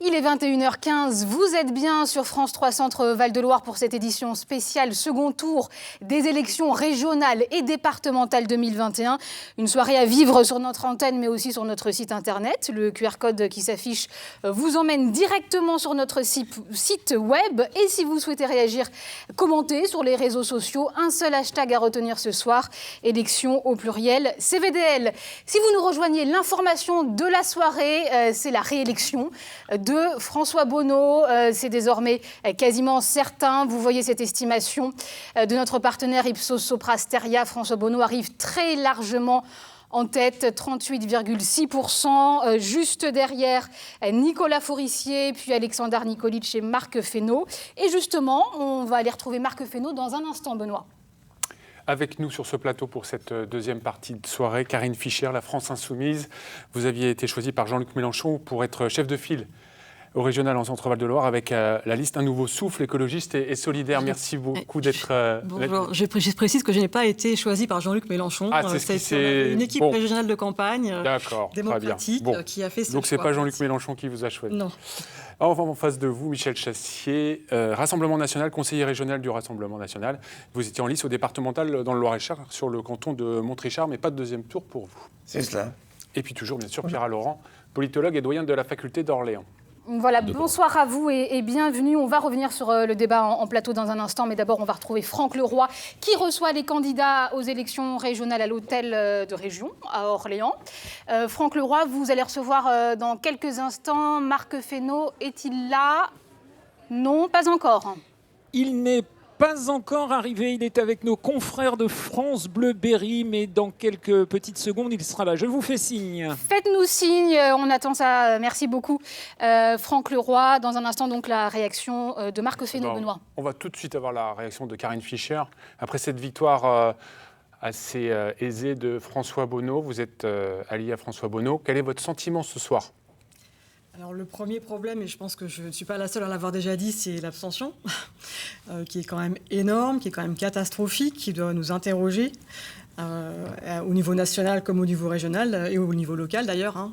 Il est 21h15, vous êtes bien sur France 3 Centre Val-de-Loire pour cette édition spéciale second tour des élections régionales et départementales 2021. Une soirée à vivre sur notre antenne mais aussi sur notre site internet. Le QR code qui s'affiche vous emmène directement sur notre site web. Et si vous souhaitez réagir, commentez sur les réseaux sociaux. Un seul hashtag à retenir ce soir, élection au pluriel CVDL. Si vous nous rejoignez, l'information de la soirée, c'est la réélection de François Bonneau. C'est désormais quasiment certain. Vous voyez cette estimation de notre partenaire Ipsos Sopra Steria. François Bonneau arrive très largement en tête, 38,6%, juste derrière Nicolas Forissier, puis Alexander Nikolic et Marc Fesneau. Et justement, on va aller retrouver Marc Fesneau dans un instant, Benoît. Avec nous sur ce plateau pour cette deuxième partie de soirée, Karine Fischer, La France Insoumise. Vous aviez été choisie par Jean-Luc Mélenchon pour être chef de file au régional en Centre Val-de-Loire avec la liste Un nouveau souffle écologiste et solidaire. Merci beaucoup d'être... Bonjour, je précise que je n'ai pas été choisi par Jean-Luc Mélenchon. C'est une équipe régionale de campagne démocratique qui a fait ce choix. Donc ce n'est pas Jean-Luc Mélenchon qui vous a choisi. Non. Alors, en face de vous, Michel Chassier, Rassemblement National, conseiller régional du Rassemblement National. Vous étiez en lice au départemental dans le Loir-et-Cher sur le canton de Montrichard, mais pas de deuxième tour pour vous. C'est cela. Et puis toujours, bien sûr, Pierre Laurent, politologue et doyen de la faculté d'Orléans. Voilà, bonsoir à vous et bienvenue. On va revenir sur le débat en plateau dans un instant, mais d'abord on va retrouver Franck Leroy qui reçoit les candidats aux élections régionales à l'hôtel de région à Orléans. Franck Leroy, vous allez recevoir dans quelques instants Marc Fesneau. Est-il là? Non, pas encore. Il n'est pas encore arrivé, il est avec nos confrères de France Bleu Berry, mais dans quelques petites secondes, il sera là. Je vous fais signe. Faites-nous signe, on attend ça. Merci beaucoup. Franck Leroy, dans un instant, donc la réaction de Marc Fesneau, Benoît. On va tout de suite avoir la réaction de Karine Fischer. Après cette victoire assez aisée de François Bonneau, vous êtes allié à François Bonneau. Quel est votre sentiment ce soir ? Alors le premier problème, et je pense que je ne suis pas la seule à l'avoir déjà dit, c'est l'abstention, qui est quand même énorme, qui est quand même catastrophique, qui doit nous interroger au niveau national comme au niveau régional et au niveau local d'ailleurs.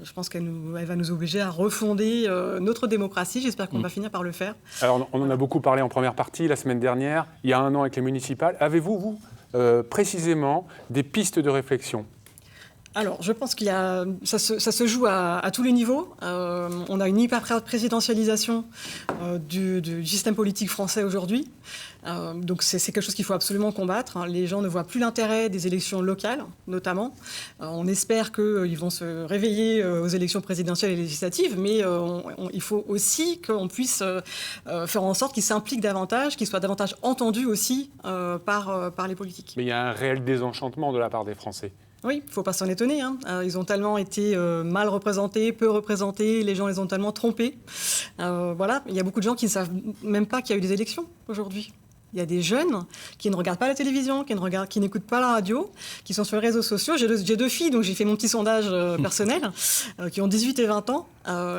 Je pense qu'elle va nous obliger à refonder notre démocratie. J'espère qu'on va finir par le faire. Alors on en a beaucoup parlé en première partie la semaine dernière, il y a un an avec les municipales. Avez-vous, vous, précisément des pistes de réflexion ? Alors, je pense qu'il y a, ça se joue à tous les niveaux. On a une hyper-présidentialisation du système politique français aujourd'hui. Donc, c'est quelque chose qu'il faut absolument combattre. Les gens ne voient plus l'intérêt des élections locales, notamment. On espère qu'ils vont se réveiller aux élections présidentielles et législatives, mais il faut aussi qu'on puisse faire en sorte qu'ils s'impliquent davantage, qu'ils soient davantage entendus aussi par les politiques. Mais il y a un réel désenchantement de la part des Français. Oui, il ne faut pas s'en étonner. Ils ont tellement été mal représentés, peu représentés, les gens les ont tellement trompés. Voilà, il y a beaucoup de gens qui ne savent même pas qu'il y a eu des élections aujourd'hui. Il y a des jeunes qui ne regardent pas la télévision, qui n'écoutent pas la radio, qui sont sur les réseaux sociaux. J'ai deux filles, donc j'ai fait mon petit sondage personnel, qui ont 18 et 20 ans.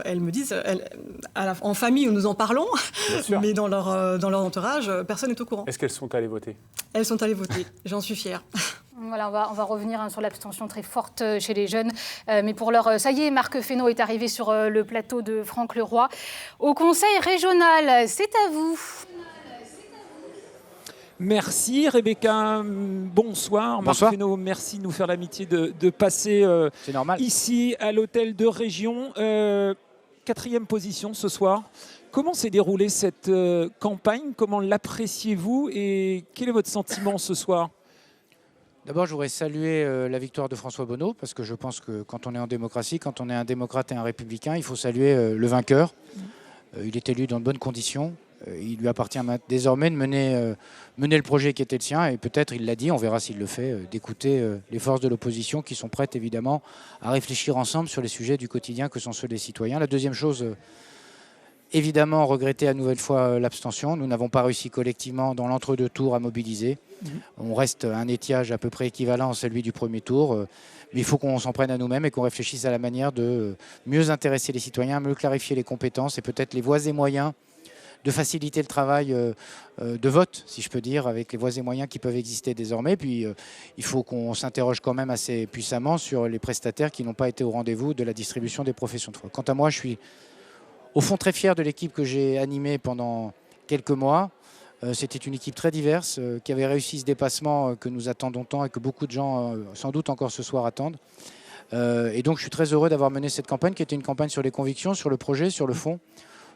Elles me disent, en famille, nous en parlons, mais dans leur entourage, personne n'est au courant. Est-ce qu'elles sont allées voter ? Elles sont allées voter, j'en suis fière. Voilà, on va revenir sur l'abstention très forte chez les jeunes. Mais pour l'heure, ça y est, Marc Fesneau est arrivé sur le plateau de Franck Leroy. Au Conseil régional, c'est à vous. Merci Rebecca, bonsoir. Marc Fesneau, merci de nous faire l'amitié de passer ici à l'hôtel de région. 4e position ce soir. Comment s'est déroulée cette campagne? Comment l'appréciez-vous et quel est votre sentiment ce soir? D'abord, je voudrais saluer la victoire de François Bonneau, parce que je pense que quand on est en démocratie, quand on est un démocrate et un républicain, il faut saluer le vainqueur. Il est élu dans de bonnes conditions. Il lui appartient désormais de mener le projet qui était le sien, et peut-être, il l'a dit, on verra s'il le fait, d'écouter les forces de l'opposition qui sont prêtes évidemment à réfléchir ensemble sur les sujets du quotidien que sont ceux des citoyens. La deuxième chose, évidemment, regretter à nouvelle fois l'abstention. Nous n'avons pas réussi collectivement dans l'entre-deux tours à mobiliser. On reste à un étiage à peu près équivalent à celui du premier tour. Mais il faut qu'on s'en prenne à nous-mêmes et qu'on réfléchisse à la manière de mieux intéresser les citoyens, mieux clarifier les compétences et peut-être les voies et moyens de faciliter le travail de vote, si je peux dire, avec les voies et moyens qui peuvent exister désormais. Puis il faut qu'on s'interroge quand même assez puissamment sur les prestataires qui n'ont pas été au rendez-vous de la distribution des professions de foi. Quant à moi, je suis au fond très fier de l'équipe que j'ai animée pendant quelques mois. C'était une équipe très diverse qui avait réussi ce dépassement que nous attendons tant et que beaucoup de gens, sans doute encore ce soir, attendent. Et donc je suis très heureux d'avoir mené cette campagne qui était une campagne sur les convictions, sur le projet, sur le fond,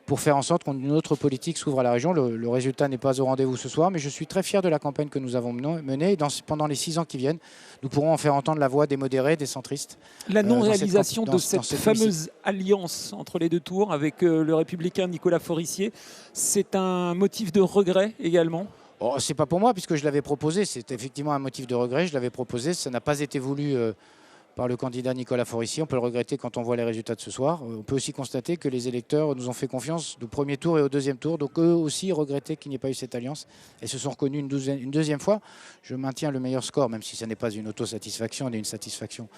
pour faire en sorte qu'une autre politique s'ouvre à la région. Le résultat n'est pas au rendez-vous ce soir, mais je suis très fier de la campagne que nous avons menée. Et pendant les 6 ans qui viennent, nous pourrons en faire entendre la voix des modérés, des centristes. La non-réalisation de cette fameuse alliance entre les deux tours avec le républicain Nicolas Forissier, c'est un motif de regret également ? Oh, c'est pas pour moi, puisque je l'avais proposé. C'est effectivement un motif de regret. Je l'avais proposé. Ça n'a pas été voulu par le candidat Nicolas Forissier. On peut le regretter quand on voit les résultats de ce soir. On peut aussi constater que les électeurs nous ont fait confiance au premier tour et au deuxième tour. Donc eux aussi regrettaient qu'il n'y ait pas eu cette alliance et se sont reconnus une deuxième fois. Je maintiens le meilleur score, même si ce n'est pas une autosatisfaction, mais une satisfaction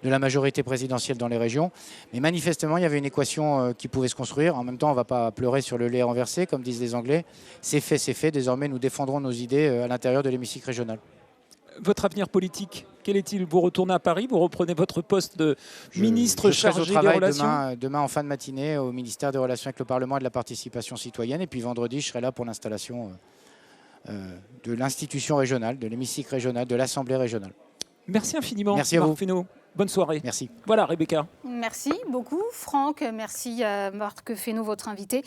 de la majorité présidentielle dans les régions. Mais manifestement, il y avait une équation qui pouvait se construire. En même temps, on ne va pas pleurer sur le lait renversé, comme disent les Anglais. C'est fait, c'est fait. Désormais, nous défendrons nos idées à l'intérieur de l'hémicycle régional. Votre avenir politique, quel est-il ? Vous retournez à Paris, vous reprenez votre poste de ministre chargé des relations ? Demain, en fin de matinée, au ministère des Relations avec le Parlement et de la Participation citoyenne. Et puis vendredi, je serai là pour l'installation de l'institution régionale, de l'hémicycle régional, de l'Assemblée régionale. Merci infiniment, merci à vous. Marc Fesneau. Bonne soirée. Merci. Voilà, Rebecca. Merci beaucoup, Franck. Merci à Marc Fesneau, votre invité.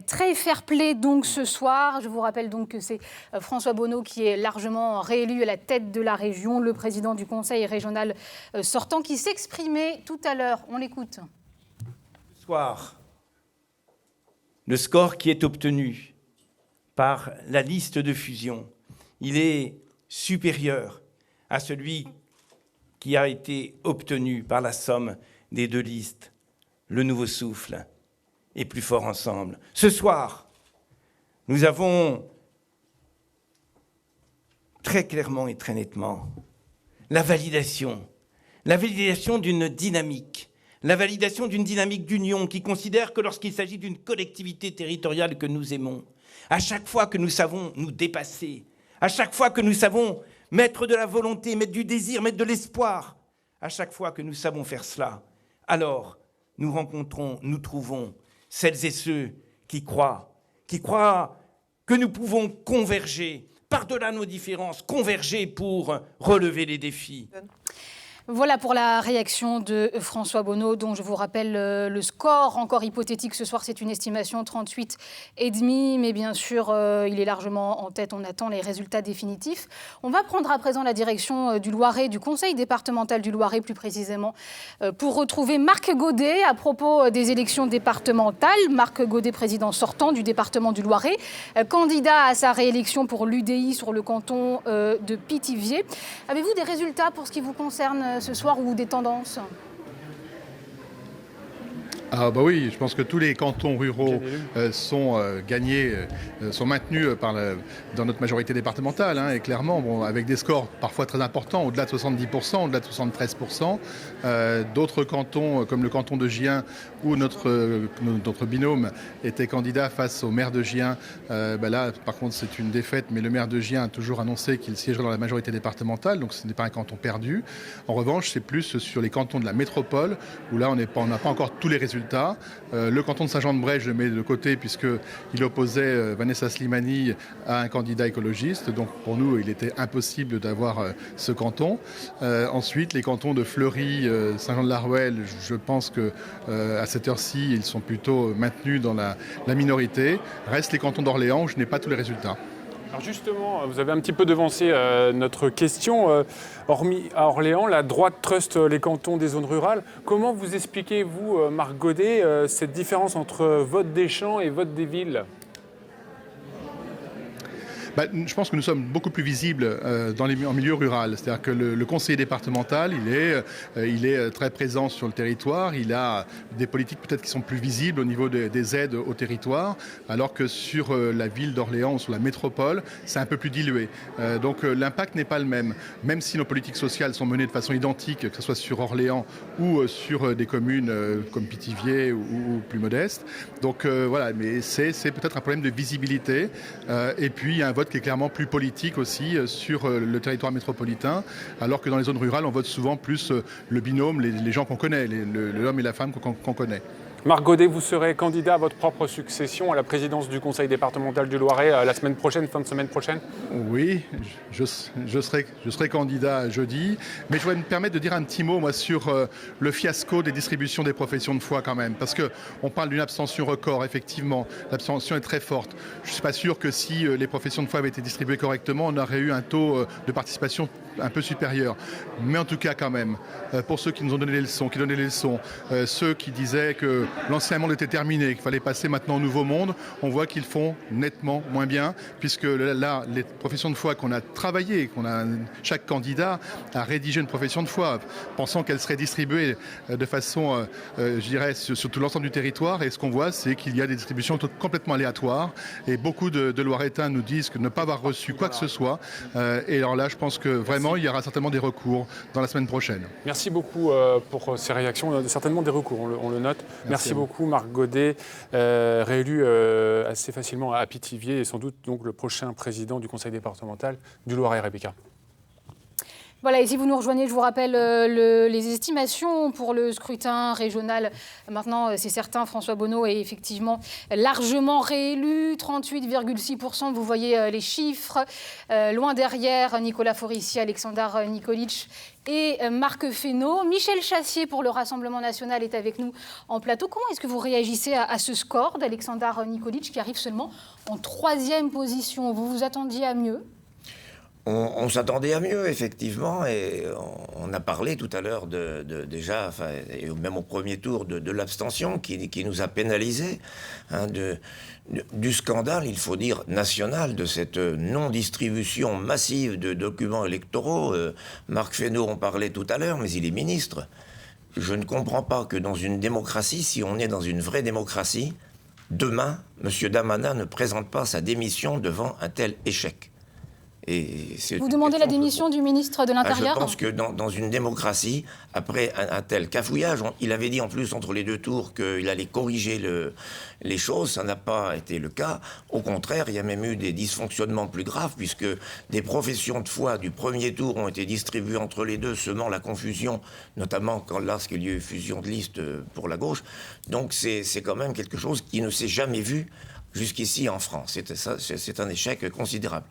Très fair-play donc ce soir. Je vous rappelle donc que c'est François Bonneau qui est largement réélu à la tête de la région, le président du conseil régional sortant qui s'exprimait tout à l'heure. On l'écoute. Ce soir, le score qui est obtenu par la liste de fusion, il est supérieur à celui qui a été obtenu par la somme des deux listes, le Nouveau Souffle et Plus Fort Ensemble. Ce soir, nous avons très clairement et très nettement la validation d'une dynamique, la validation d'une dynamique d'union qui considère que lorsqu'il s'agit d'une collectivité territoriale que nous aimons, à chaque fois que nous savons nous dépasser, à chaque fois que nous savons mettre de la volonté, mettre du désir, mettre de l'espoir. À chaque fois que nous savons faire cela, alors nous trouvons celles et ceux qui croient que nous pouvons converger par-delà nos différences, converger pour relever les défis. Voilà pour la réaction de François Bonneau, dont je vous rappelle le score encore hypothétique ce soir, c'est une estimation 38,5, mais bien sûr, il est largement en tête, on attend les résultats définitifs. On va prendre à présent la direction du Loiret, du conseil départemental du Loiret plus précisément, pour retrouver Marc Godet à propos des élections départementales. Marc Godet, président sortant du département du Loiret, candidat à sa réélection pour l'UDI sur le canton de Pithiviers. Avez-vous des résultats pour ce qui vous concerne ce soir ou des tendances ? Ah bah oui, je pense que tous les cantons ruraux sont gagnés, sont maintenus dans notre majorité départementale. Et clairement, bon, avec des scores parfois très importants, au-delà de 70%, au-delà de 73%. D'autres cantons, comme le canton de Gien, où notre binôme était candidat face au maire de Gien. Là, par contre, c'est une défaite, mais le maire de Gien a toujours annoncé qu'il siégerait dans la majorité départementale, donc ce n'est pas un canton perdu. En revanche, c'est plus sur les cantons de la métropole, où là, on n'a pas encore tous les résultats. Le canton de Saint-Jean-de-Bray, je le mets de côté puisqu'il opposait Vanessa Slimani à un candidat écologiste. Donc pour nous, il était impossible d'avoir ce canton. Ensuite, les cantons de Fleury, Saint-Jean-de-la-Ruelle, je pense qu'à cette heure-ci, ils sont plutôt maintenus dans la minorité. Restent les cantons d'Orléans où je n'ai pas tous les résultats. Alors justement, vous avez un petit peu devancé notre question. Hormis à Orléans, la droite truste les cantons des zones rurales. Comment vous expliquez-vous, Marc Godet, cette différence entre vote des champs et vote des villes ? Je pense que nous sommes beaucoup plus visibles en milieu rural. C'est-à-dire que le conseiller départemental, il est très présent sur le territoire. Il a des politiques peut-être qui sont plus visibles au niveau des aides au territoire, alors que sur la ville d'Orléans ou sur la métropole, c'est un peu plus dilué. Donc l'impact n'est pas le même. Même si nos politiques sociales sont menées de façon identique, que ce soit sur Orléans ou sur des communes comme Pithiviers ou plus modestes. Donc voilà, mais c'est peut-être un problème de visibilité. Et puis il y a un vote qui est clairement plus politique aussi sur le territoire métropolitain, alors que dans les zones rurales, on vote souvent plus le binôme, les gens qu'on connaît, l'homme et la femme qu'on connaît. Marc Godet, vous serez candidat à votre propre succession à la présidence du Conseil départemental du Loiret la semaine prochaine, fin de semaine prochaine? Oui, je serai candidat jeudi, mais je voudrais me permettre de dire un petit mot moi, sur le fiasco des distributions des professions de foi quand même, parce qu'on parle d'une abstention record, effectivement, l'abstention est très forte. Je ne suis pas sûr que si les professions de foi avaient été distribuées correctement, on aurait eu un taux de participation un peu supérieur. Mais en tout cas quand même, pour ceux qui nous ont donné les leçons, ceux qui disaient que l'ancien monde était terminé, qu'il fallait passer maintenant au nouveau monde, on voit qu'ils font nettement moins bien, puisque là, les professions de foi qu'on a travaillées, chaque candidat a rédigé une profession de foi, pensant qu'elle serait distribuée de façon, je dirais, sur tout l'ensemble du territoire. Et ce qu'on voit, c'est qu'il y a des distributions complètement aléatoires. Et beaucoup de Loiretains nous disent que ne pas avoir reçu quoi que ce soit. Et alors là, je pense que vraiment, il y aura certainement des recours dans la semaine prochaine. Merci beaucoup pour ces réactions. Certainement des recours, on le note. Merci beaucoup, Marc Godet, réélu assez facilement à Pithiviers et sans doute donc le prochain président du Conseil départemental du Loiret, Rebecca. Voilà, et si vous nous rejoignez, je vous rappelle les estimations pour le scrutin régional. Maintenant, c'est certain, François Bonneau est effectivement largement réélu, 38,6%. Vous voyez les chiffres. Loin derrière, Nicolas Forissier, Alexandre Nikolic et Marc Fesneau. Michel Chassier pour le Rassemblement national est avec nous en plateau. Comment est-ce que vous réagissez à ce score d'Alexandre Nikolic qui arrive seulement en 3e position? Vous vous attendiez à mieux? On s'attendait à mieux, effectivement, et on a parlé tout à l'heure déjà, enfin, et même au premier tour, de l'abstention qui nous a pénalisés, hein, du scandale, il faut dire, national, de cette non-distribution massive de documents électoraux. Marc Fesneau en parlait tout à l'heure, mais il est ministre. Je ne comprends pas que dans une démocratie, si on est dans une vraie démocratie, demain, M. Darmanin ne présente pas sa démission devant un tel échec. Vous demandez la démission du ministre de l'Intérieur? Je pense que dans une démocratie, après un tel cafouillage, il avait dit en plus entre les deux tours qu'il allait corriger les choses, ça n'a pas été le cas. Au contraire, il y a même eu des dysfonctionnements plus graves, puisque des professions de foi du premier tour ont été distribuées entre les deux, semant la confusion, notamment lorsqu'il y a eu fusion de liste pour la gauche. Donc c'est quand même quelque chose qui ne s'est jamais vu jusqu'ici en France. C'est un échec considérable.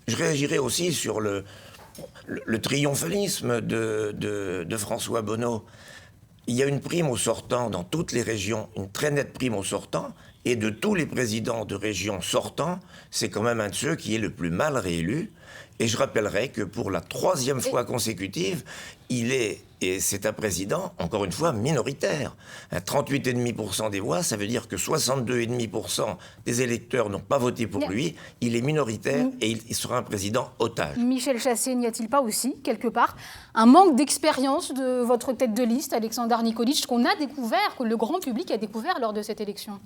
Je réagirai aussi sur le triomphalisme de François Bonneau. Il y a une prime au sortant dans toutes les régions, une très nette prime au sortant, et de tous les présidents de régions sortants, c'est quand même un de ceux qui est le plus mal réélu. Et je rappellerai que pour la 3e fois consécutive, et c'est un président, encore une fois, minoritaire. 38,5% des voix, ça veut dire que 62,5% des électeurs n'ont pas voté pour lui. Il est minoritaire et il sera un président otage. Michel Chassier, n'y a-t-il pas aussi, quelque part, un manque d'expérience de votre tête de liste, Alexandre Nikolic, qu'on a découvert, que le grand public a découvert lors de cette élection?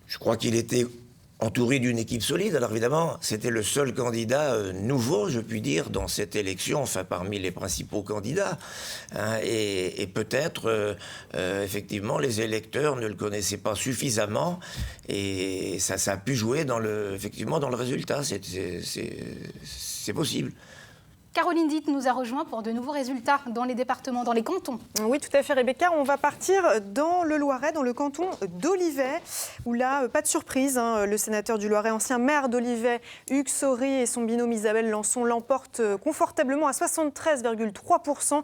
Je crois qu'il était entouré d'une équipe solide. Alors évidemment, c'était le seul candidat nouveau, je puis dire, dans cette élection, enfin parmi les principaux candidats. Hein, et peut-être, effectivement, les électeurs ne le connaissaient pas suffisamment, et ça a pu jouer effectivement dans le résultat. C'est possible. Caroline Ditte nous a rejoint pour de nouveaux résultats dans les départements, dans les cantons. Oui, tout à fait, Rebecca. On va partir dans le Loiret, dans le canton d'Olivet, où là, pas de surprise, hein, le sénateur du Loiret, ancien maire d'Olivet, Hugues Saury, et son binôme Isabelle Lançon l'emportent confortablement à 73,3%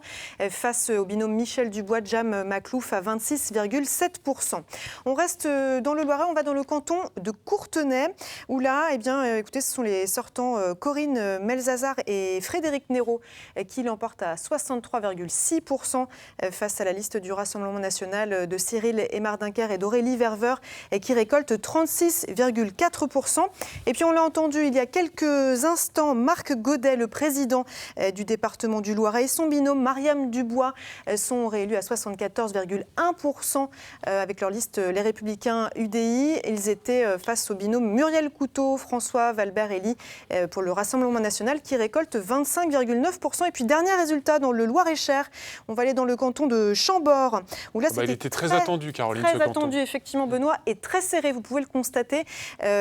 face au binôme Michel Dubois-Jam Maclouf à 26,7%. On reste dans le Loiret, on va dans le canton de Courtenay, où là, eh bien, écoutez, ce sont les sortants Corinne Melzazar et Frédéric Nero qui l'emporte à 63,6% face à la liste du Rassemblement national de Cyril Hémardincker et d'Aurélie Verveur qui récolte 36,4%. Et puis on l'a entendu il y a quelques instants, Marc Godet, le président du département du Loiret, et son binôme Mariam Dubois sont réélus à 74,1% avec leur liste Les Républicains UDI. Ils étaient face au binôme Muriel Couteau, François Valbert-Elie pour le Rassemblement national qui récolte 25,4%. 41,9%. Et puis, dernier résultat dans le Loir-et-Cher. On va aller dans le canton de Chambord. Où là, il était très attendu, Caroline, très ce canton. attendu, effectivement, Benoît, et très serré, vous pouvez le constater.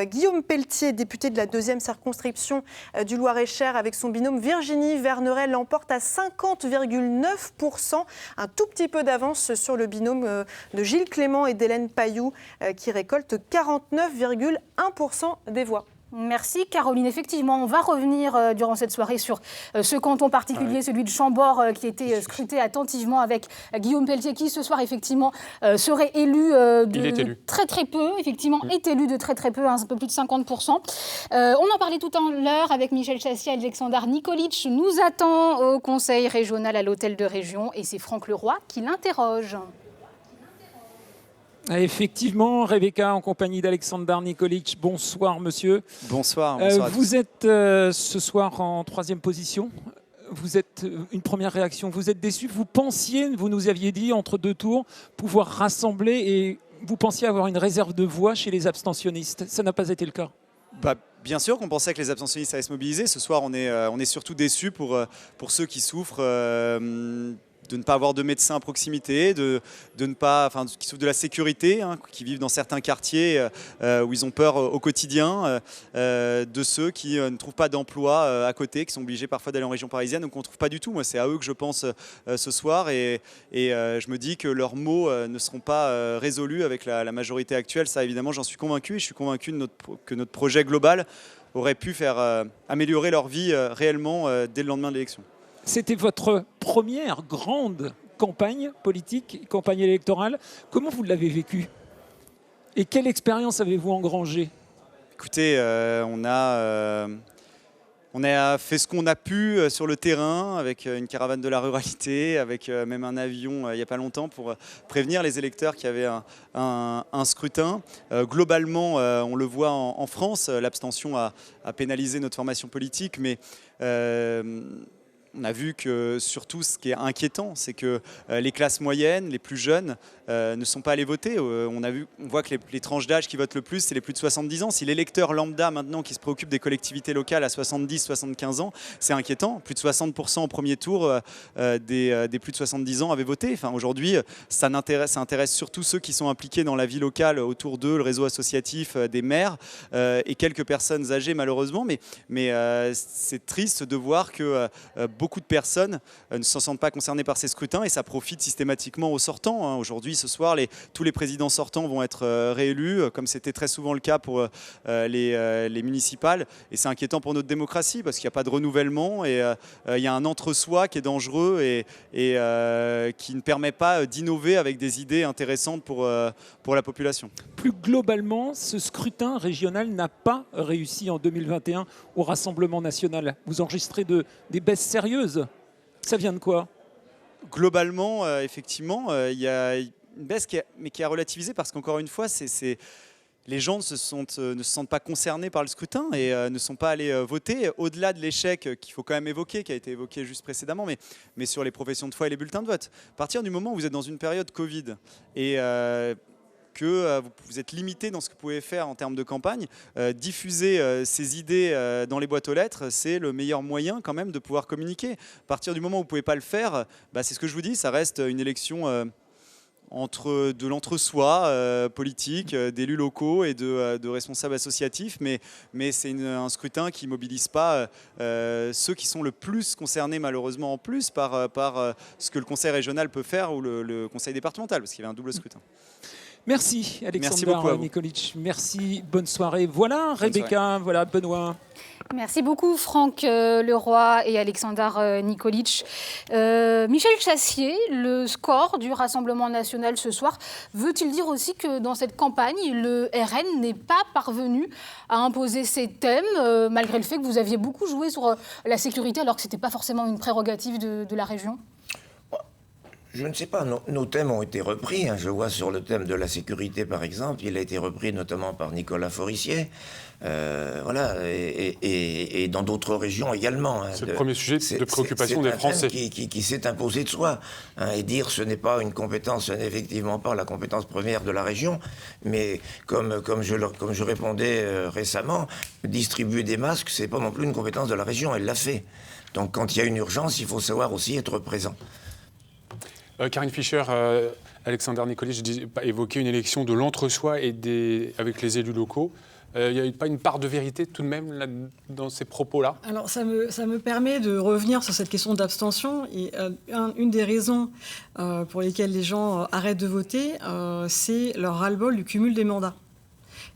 Guillaume Pelletier, député de la 2e circonscription du Loir-et-Cher, avec son binôme Virginie Verneret, l'emporte à 50,9%. Un tout petit peu d'avance sur le binôme de Gilles Clément et d'Hélène Pailloux, qui récolte 49,1% des voix. Merci Caroline. Effectivement, on va revenir durant cette soirée sur ce canton particulier, celui de Chambord, qui était scruté attentivement avec Guillaume Pelletier, qui ce soir effectivement serait élu de très très peu, effectivement est élu de très très peu, un peu plus de 50%. On en parlait tout à l'heure avec Michel Chassier, Alexandar Nikolic nous attend au conseil régional à l'hôtel de région et c'est Franck Leroy qui l'interroge. Effectivement, Rebecca, en compagnie d'Alexandar Nikolic. Bonsoir, monsieur. Bonsoir. Vous êtes ce soir en 3e position. Vous êtes une première réaction. Vous êtes déçu. Vous pensiez, vous nous aviez dit, entre 2 tours, pouvoir rassembler et vous pensiez avoir une réserve de voix chez les abstentionnistes. Ça n'a pas été le cas. Bien sûr qu'on pensait que les abstentionnistes allaient se mobiliser. Ce soir, on est surtout déçus pour ceux qui souffrent. De ne pas avoir de médecins à proximité, qui souffrent de la sécurité, qui vivent dans certains quartiers où ils ont peur au quotidien, de ceux qui ne trouvent pas d'emploi à côté, qui sont obligés parfois d'aller en région parisienne, donc on ne trouve pas du tout. Moi, c'est à eux que je pense ce soir et je me dis que leurs maux ne seront pas résolus avec la majorité actuelle. Ça, évidemment, j'en suis convaincu et je suis convaincu que notre projet global aurait pu faire améliorer leur vie réellement dès le lendemain de l'élection. C'était votre première grande campagne politique, campagne électorale. Comment vous l'avez vécue? Et quelle expérience avez-vous engrangée? Écoutez, on a fait ce qu'on a pu sur le terrain, avec une caravane de la ruralité, avec même un avion il n'y a pas longtemps pour prévenir les électeurs qu'il y avait un scrutin. Globalement, on le voit en France, l'abstention a pénalisé notre formation politique, mais on a vu que surtout ce qui est inquiétant, c'est que les classes moyennes, les plus jeunes, ne sont pas allés voter. On voit que les tranches d'âge qui votent le plus, c'est les plus de 70 ans. Si l'électeur lambda maintenant qui se préoccupe des collectivités locales à 70-75 ans, c'est inquiétant. Plus de 60% au premier tour des plus de 70 ans avaient voté. Enfin, aujourd'hui, ça intéresse surtout ceux qui sont impliqués dans la vie locale autour d'eux, le réseau associatif des maires et quelques personnes âgées malheureusement. Mais c'est triste de voir que beaucoup de personnes ne se sentent pas concernées par ces scrutins et ça profite systématiquement aux sortants. Aujourd'hui, ce soir, tous les présidents sortants vont être réélus, comme c'était très souvent le cas pour les municipales. Et c'est inquiétant pour notre démocratie parce qu'il n'y a pas de renouvellement et il y a un entre-soi qui est dangereux et qui ne permet pas d'innover avec des idées intéressantes pour la population. Plus globalement, ce scrutin régional n'a pas réussi en 2021 au Rassemblement national. Vous enregistrez des baisses sérieuses. Ça vient de quoi? Globalement, effectivement, il y a une baisse qui a relativisé parce qu'encore une fois, les gens ne se sentent pas concernés par le scrutin et ne sont pas allés voter. Au-delà de l'échec qu'il faut quand même évoquer, qui a été évoqué juste précédemment, mais sur les professions de foi et les bulletins de vote. À partir du moment où vous êtes dans une période Covid et que vous êtes limité dans ce que vous pouvez faire en termes de campagne, diffuser ces idées dans les boîtes aux lettres, c'est le meilleur moyen quand même de pouvoir communiquer. À partir du moment où vous ne pouvez pas le faire, c'est ce que je vous dis, ça reste une élection de l'entre-soi politique, d'élus locaux et de responsables associatifs, mais c'est un scrutin qui ne mobilise pas ceux qui sont le plus concernés malheureusement en plus par ce que le conseil régional peut faire ou le conseil départemental, parce qu'il y avait un double scrutin. Merci Alexandar Nikolic. Merci, bonne soirée. Voilà Rebecca, voilà Benoît. Merci beaucoup Franck Leroy et Alexandar Nikolic. Michel Chassier, le score du Rassemblement national ce soir, veut-il dire aussi que dans cette campagne, le RN n'est pas parvenu à imposer ses thèmes, malgré le fait que vous aviez beaucoup joué sur la sécurité alors que ce n'était pas forcément une prérogative de la région? Je ne sais pas, nos thèmes ont été repris. Je vois sur le thème de la sécurité, par exemple, il a été repris notamment par Nicolas Forissier. Voilà, et dans d'autres régions également. C'est le premier sujet de préoccupation des Français. Qui s'est imposé de soi. Et dire ce n'est pas une compétence, ce n'est effectivement pas la compétence première de la région, mais comme je répondais récemment, distribuer des masques, c'est pas non plus une compétence de la région, elle l'a fait. Donc quand il y a une urgence, il faut savoir aussi être présent. Karine Fischer, Alexander Nikolic a évoqué une élection de l'entre-soi avec les élus locaux. Il n'y a pas une part de vérité tout de même là, dans ces propos-là? Alors ça me permet de revenir sur cette question d'abstention. Et une des raisons pour lesquelles les gens arrêtent de voter, c'est leur ras-le-bol du cumul des mandats.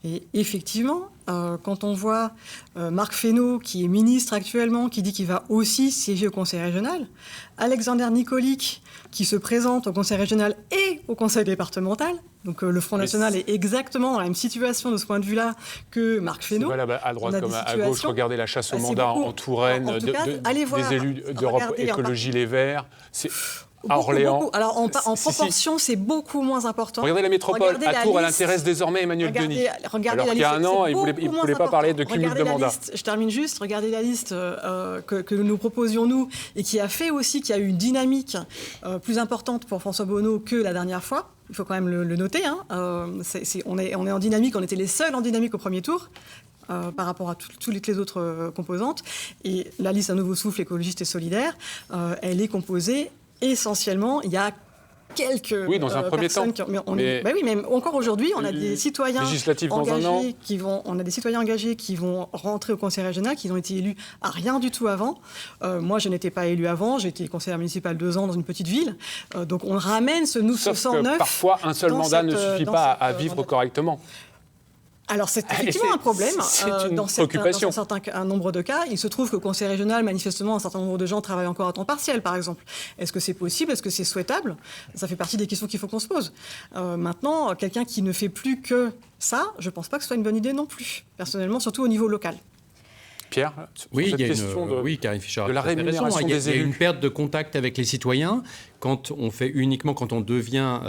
Et effectivement, quand on voit Marc Fesneau, qui est ministre actuellement, qui dit qu'il va aussi siéger au Conseil régional, Alexander Nikolic, qui se présente au Conseil régional et au Conseil départemental, donc le Front National est exactement dans la même situation de ce point de vue-là que Marc Fesneau. Voilà, à droite comme à gauche, regardez la chasse au mandat en Touraine, des élus d'Europe Écologie Les Verts. À Orléans. Beaucoup. Alors en proportion, c'est beaucoup moins important. Regardez la métropole. À Tours, elle intéresse désormais Emmanuel Denis. Alors qu'il y a un an, il ne voulait pas parler de cumul de mandats. Je termine juste. Regardez la liste que nous proposions, nous, et qui a fait aussi qu'il y a eu une dynamique plus importante pour François Bonneau que la dernière fois. Il faut quand même le noter. Hein. On est en dynamique. On était les seuls en dynamique au premier tour. Par rapport à toutes les autres composantes. Et la liste Un Nouveau Souffle écologiste et solidaire, elle est composée essentiellement, il y a quelques dans un premier temps. Mais encore aujourd'hui, on a des citoyens engagés qui vont rentrer au Conseil régional, qui ont été élus à rien du tout avant. Moi, je n'étais pas élu avant, j'ai été conseillère municipale 2 ans dans une petite ville. Donc on ramène ce sang neuf. Parfois, un seul mandat ne suffit pas à vivre correctement. Alors c'est effectivement un problème. Dans un nombre de cas, il se trouve qu'au Conseil régional, manifestement, un certain nombre de gens travaillent encore à temps partiel, par exemple. Est-ce que c'est possible? Est-ce que c'est souhaitable? Ça fait partie des questions qu'il faut qu'on se pose. Maintenant, quelqu'un qui ne fait plus que ça, je ne pense pas que ce soit une bonne idée non plus, personnellement, surtout au niveau local. Pierre, oui, Karine Fischer a de la rémunération des élus. Il y a une perte de contact avec les citoyens quand on devient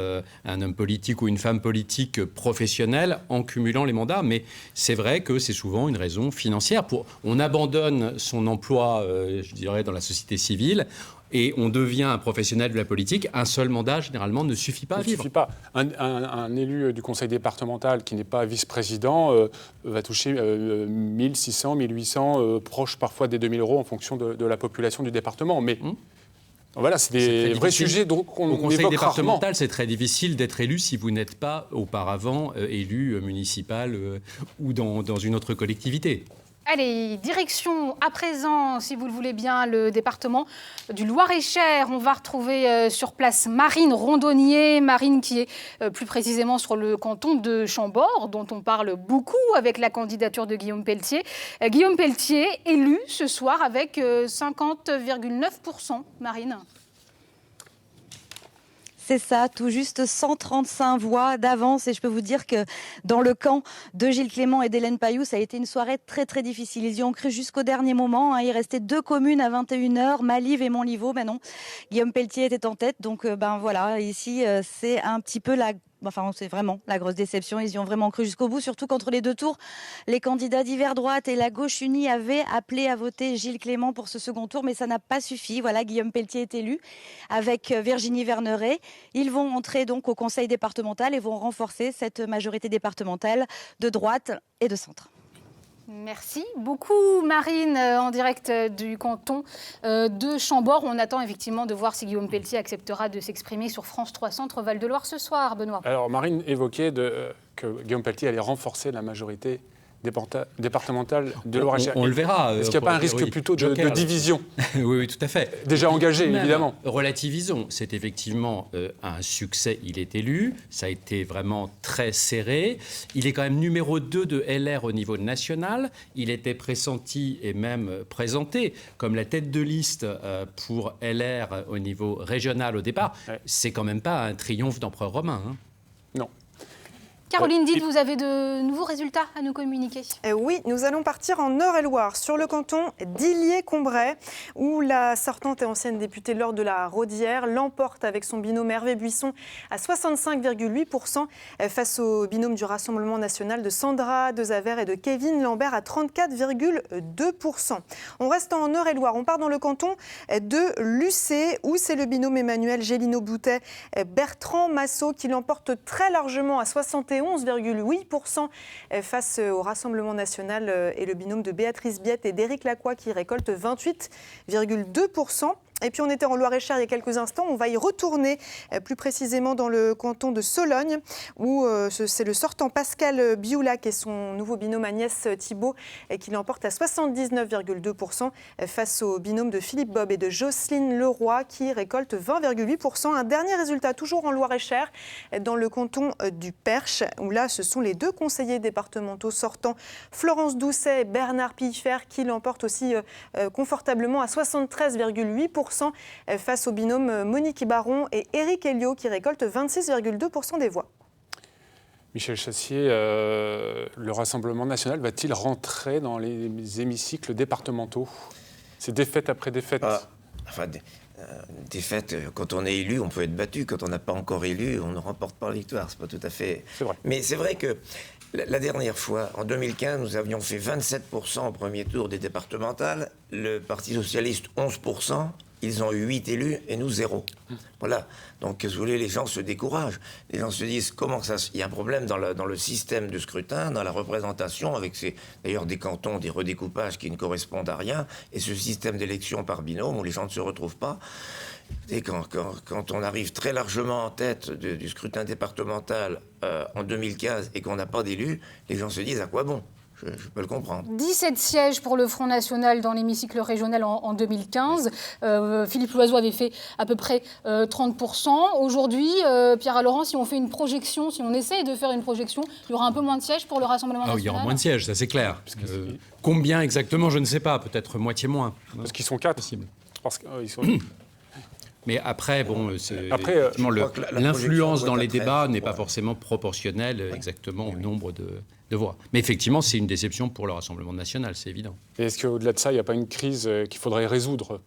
un homme politique ou une femme politique professionnelle en cumulant les mandats. Mais c'est vrai que c'est souvent une raison financière. On abandonne son emploi, je dirais, dans la société civile. Et on devient un professionnel de la politique. Un seul mandat, généralement, ne suffit pas à vivre. Ne suffit pas. Un élu du conseil départemental qui n'est pas vice-président va toucher 1 600, 1 800, proche parfois des 2 000 euros en fonction de la population du département. Mais voilà, c'est des vrais sujets donc on au conseil évoque départemental, rarement. C'est très difficile d'être élu si vous n'êtes pas auparavant élu municipal ou dans une autre collectivité. Allez, direction à présent, si vous le voulez bien, le département du Loir-et-Cher. On va retrouver sur place Marine Rondonnier. Marine qui est plus précisément sur le canton de Chambord, dont on parle beaucoup avec la candidature de Guillaume Pelletier. Guillaume Pelletier, élu ce soir avec 50,9%. Marine. C'est ça, tout juste 135 voix d'avance. Et je peux vous dire que dans le camp de Gilles Clément et d'Hélène Pailloux, ça a été une soirée très très difficile. Ils y ont cru jusqu'au dernier moment. Il restait 2 communes à 21h, Malives et Montlivaud. Ben non, Guillaume Pelletier était en tête. Donc voilà, ici c'est un petit peu c'est vraiment la grosse déception. Ils y ont vraiment cru jusqu'au bout, surtout qu'entre les 2 tours, les candidats d'hiver droite et la gauche unie avaient appelé à voter Gilles Clément pour ce second tour, mais ça n'a pas suffi. Voilà, Guillaume Pelletier est élu avec Virginie Verneret. Ils vont entrer donc au conseil départemental et vont renforcer cette majorité départementale de droite et de centre. Merci beaucoup Marine, en direct du canton de Chambord. On attend effectivement de voir si Guillaume Pelletier acceptera de s'exprimer sur France 3 Centre Val-de-Loire ce soir, Benoît. Alors Marine évoquait que Guillaume Pelletier allait renforcer la majorité départementale de Loir-et-Cher. On le verra. Est-ce qu'il n'y a pas un risque plutôt de division? Oui, tout à fait. Déjà engagé, évidemment. Relativisons. C'est effectivement un succès. Il est élu. Ça a été vraiment très serré. Il est quand même numéro 2 de LR au niveau national. Il était pressenti et même présenté comme la tête de liste pour LR au niveau régional au départ. Ouais. C'est quand même pas un triomphe d'empereur romain. Hein. Non. Caroline Dill, vous avez de nouveaux résultats à nous communiquer? Oui, nous allons partir en Eure-et-Loire, sur le canton d'Illiers-Combray, où la sortante et ancienne députée Laure de la Raudière l'emporte avec son binôme Hervé Buisson à 65,8% face au binôme du Rassemblement national de Sandra Dezaver et de Kevin Lambert à 34,2%. On reste en Eure-et-Loire, on part dans le canton de Lucé, où c'est le binôme Emmanuel Gélineau-Boutet Bertrand Massot qui l'emporte très largement à 71,5%. 71,8% face au Rassemblement national et le binôme de Béatrice Biette et d'Éric Lacroix qui récolte 28,2%. Et puis on était en Loir-et-Cher il y a quelques instants, on va y retourner plus précisément dans le canton de Sologne où c'est le sortant Pascal Bioulac et son nouveau binôme Agnès Thibault qui l'emporte à 79,2% face au binôme de Philippe Bob et de Jocelyne Leroy qui récolte 20,8%. Un dernier résultat toujours en Loir-et-Cher dans le canton du Perche où là ce sont les deux conseillers départementaux sortants Florence Doucet et Bernard Pillefer qui l'emportent aussi confortablement à 73,8% face au binôme Monique Baron et Éric Elliot qui récolte 26,2% des voix. Michel Chassier, le Rassemblement national va-t-il rentrer dans les hémicycles départementaux? C'est défaite après défaite. Défaite, quand on est élu, on peut être battu. Quand on n'a pas encore élu, on ne remporte pas la victoire. C'est pas tout à fait... C'est vrai. Mais c'est vrai que la dernière fois, en 2015, nous avions fait 27% au premier tour des départementales. Le Parti socialiste, 11%. Ils ont eu 8 élus et nous 0. Voilà. Donc, vous voulez, les gens se découragent. Les gens se disent, comment ça... Il y a un problème dans le système de scrutin, dans la représentation, avec d'ailleurs des cantons, des redécoupages qui ne correspondent à rien, et ce système d'élection par binôme où les gens ne se retrouvent pas. Et quand on arrive très largement en tête du scrutin départemental en 2015 et qu'on n'a pas d'élus, les gens se disent, à quoi bon ? Je peux le comprendre. 17 sièges pour le Front National dans l'hémicycle régional en 2015. Philippe Loiseau avait fait à peu près 30%. Aujourd'hui, Pierre Laurent, si on fait une projection, si on essaye de faire une projection, il y aura un peu moins de sièges pour le Rassemblement national. Il y aura moins de sièges, ça c'est clair. Combien exactement, je ne sais pas. Peut-être moitié moins. Parce qu'ils sont 4. Possible. Parce qu'ils sont... Mais après, l'influence dans les débats n'est pas forcément proportionnelle exactement au nombre de voix. Mais effectivement, c'est une déception pour le Rassemblement national, c'est évident. Et est-ce qu'au-delà de ça, il n'y a pas une crise qu'il faudrait résoudre ?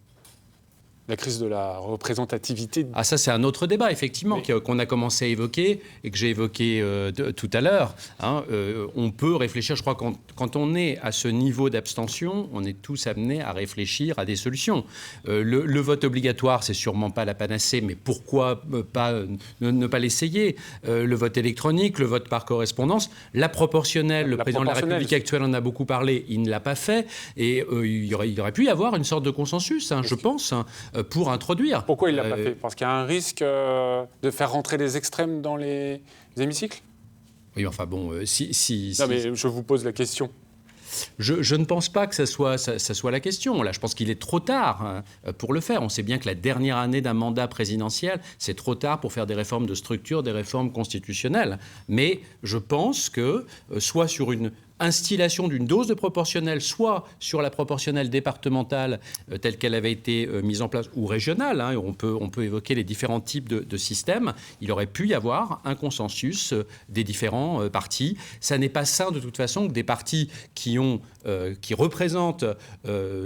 La crise de la représentativité. Ah, ça, c'est un autre débat, effectivement, qu'on a commencé à évoquer et que j'ai évoqué tout à l'heure. On peut réfléchir, je crois, quand on est à ce niveau d'abstention, on est tous amenés à réfléchir à des solutions. Le vote obligatoire, c'est sûrement pas la panacée, mais pourquoi ne pas l'essayer ? Le vote électronique, le vote par correspondance, la proportionnelle, le président de la République actuelle en a beaucoup parlé, il ne l'a pas fait, et il y aurait pu y avoir une sorte de consensus, je pense, pour introduire. Pourquoi il ne l'a pas fait ? Parce qu'il y a un risque de faire rentrer les extrêmes dans les hémicycles ? Oui, enfin bon, Non, mais je vous pose la question. Je ne pense pas que ça soit la question. Là, je pense qu'il est trop tard pour le faire. On sait bien que la dernière année d'un mandat présidentiel, c'est trop tard pour faire des réformes de structure, des réformes constitutionnelles. Mais je pense que, soit sur une instillation d'une dose de proportionnelle, soit sur la proportionnelle départementale telle qu'elle avait été mise en place, ou régionale, on peut évoquer les différents types de systèmes, il aurait pu y avoir un consensus des différents partis. Ça n'est pas sain de toute façon que des partis qui représentent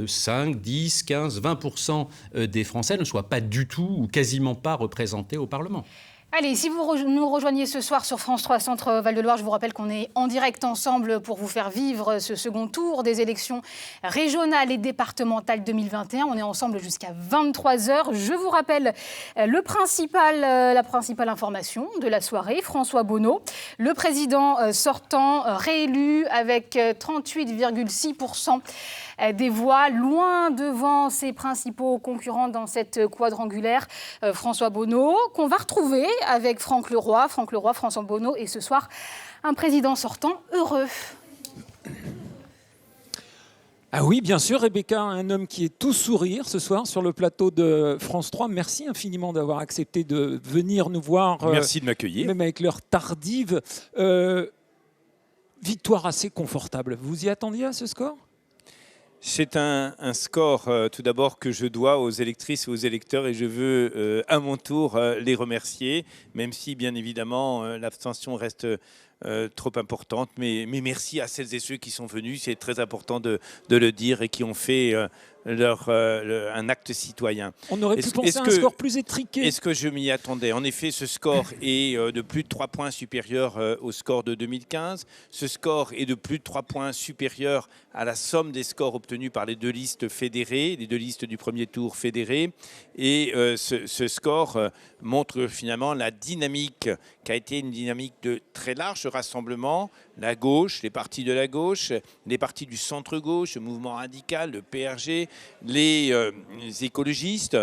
5, 10, 15, 20% des Français ne soient pas du tout ou quasiment pas représentés au Parlement. Allez, si vous nous rejoignez ce soir sur France 3 Centre Val-de-Loire, je vous rappelle qu'on est en direct ensemble pour vous faire vivre ce second tour des élections régionales et départementales 2021. On est ensemble jusqu'à 23h. Je vous rappelle la principale information de la soirée. François Bonneau, le président sortant, réélu avec 38,6% des voix, loin devant ses principaux concurrents dans cette quadrangulaire. François Bonneau, qu'on va retrouver avec Franck Leroy, François Bonneau, et ce soir, un président sortant heureux. Ah oui, bien sûr, Rebecca, un homme qui est tout sourire ce soir sur le plateau de France 3. Merci infiniment d'avoir accepté de venir nous voir. Merci de m'accueillir. Même avec l'heure tardive. Victoire assez confortable. Vous y attendiez à ce score ? C'est un score, tout d'abord, que je dois aux électrices et aux électeurs, et je veux à mon tour les remercier, même si, bien évidemment, l'abstention reste trop importante. Mais merci à celles et ceux qui sont venus, c'est très important de le dire, et qui ont fait un acte citoyen. On aurait pu penser à un score plus étriqué. Est-ce que je m'y attendais? En effet, ce score est de plus de 3 points supérieur au score de 2015. Ce score est de plus de 3 points supérieur à la somme des scores obtenus par les deux listes fédérées, les deux listes du premier tour fédérées. Et ce score montre finalement la dynamique qui a été une dynamique de très large rassemblement. La gauche, les partis de la gauche, les partis du centre-gauche, le mouvement radical, le PRG, les écologistes.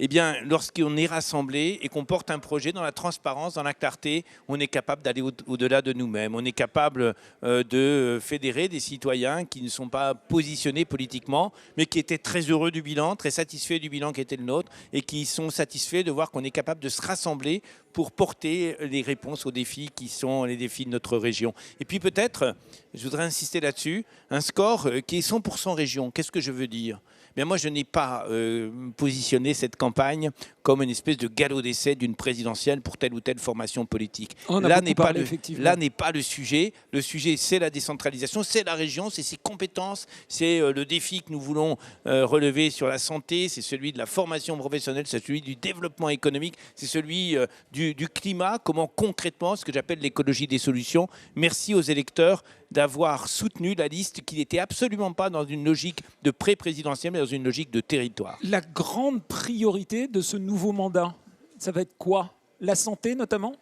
Eh bien, lorsqu'on est rassemblé et qu'on porte un projet dans la transparence, dans la clarté, on est capable d'aller au-delà de nous-mêmes. On est capable de fédérer des citoyens qui ne sont pas positionnés politiquement, mais qui étaient très heureux du bilan, très satisfaits du bilan qui était le nôtre, et qui sont satisfaits de voir qu'on est capable de se rassembler pour porter les réponses aux défis qui sont les défis de notre région. Et puis peut-être, je voudrais insister là-dessus, un score qui est 100% région. Qu'est-ce que je veux dire ? Bien, moi, je n'ai pas positionné cette campagne comme une espèce de galop d'essai d'une présidentielle pour telle ou telle formation politique. Là n'est pas le sujet. Le sujet, c'est la décentralisation, c'est la région, c'est ses compétences, c'est le défi que nous voulons relever sur la santé, c'est celui de la formation professionnelle, c'est celui du développement économique, c'est celui du climat, comment concrètement, ce que j'appelle l'écologie des solutions. Merci aux électeurs d'avoir soutenu la liste qui n'était absolument pas dans une logique de pré-présidentielle, mais dans une logique de territoire. La grande priorité de ce nouveau mandat, ça va être quoi? La santé notamment?